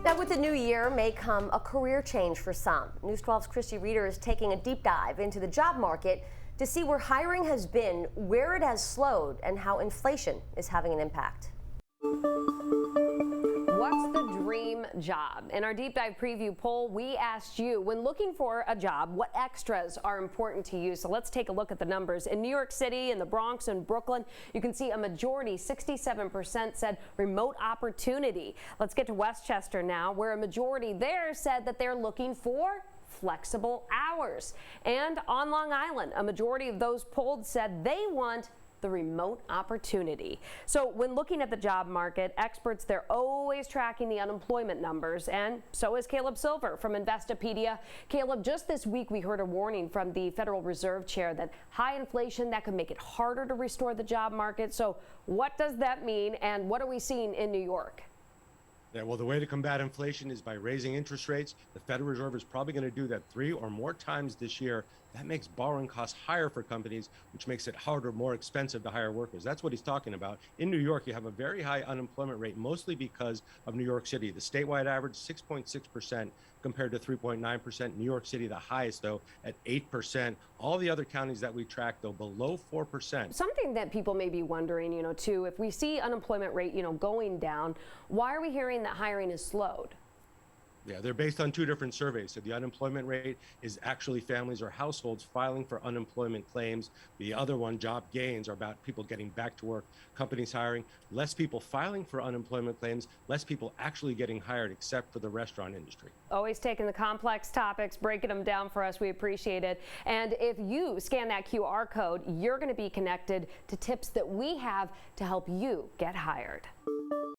Now, with the new year may come a career change for some. News 12's Kristie Reeter is taking a deep dive into the job market to see where hiring has been, where it has slowed, and how inflation is having an impact. What's the dream job? In our deep dive preview poll, we asked you, when looking for a job, what extras are important to you? So let's take a look at the numbers. In New York City, in the Bronx, and Brooklyn, you can see a majority, 67%, said remote opportunity. Let's get to Westchester now, where a majority there said that they're looking for flexible hours. And on Long Island, a majority of those polled said they want the remote opportunity. So when looking at the job market, experts, they're always tracking the unemployment numbers, and so is Caleb Silver from Investopedia. Caleb, just this week we heard a warning from the Federal Reserve Chair that high inflation that could make it harder to restore the job market. So what does that mean, and what are we seeing in New York? Yeah, well, the way to combat inflation is by raising interest rates. The Federal Reserve is probably going to do that 3 or more times this year. That makes borrowing costs higher for companies, which makes it harder, more expensive to hire workers. That's what he's talking about. In New York, you have a very high unemployment rate, mostly because of New York City. The statewide average, 6.6% compared to 3.9%. New York City, the highest, though, at 8%. All the other counties that we track, though, below 4%. Something that people may be wondering, too, if we see unemployment rate, going down, why are we hearing that hiring is slowed? Yeah, they're based on 2 different surveys. So the unemployment rate is actually families or households filing for unemployment claims. The other one, job gains, are about people getting back to work, companies hiring. Less people filing for unemployment claims, less people actually getting hired, except for the restaurant industry. Always taking the complex topics, breaking them down for us. We appreciate it. And if you scan that QR code, you're going to be connected to tips that we have to help you get hired.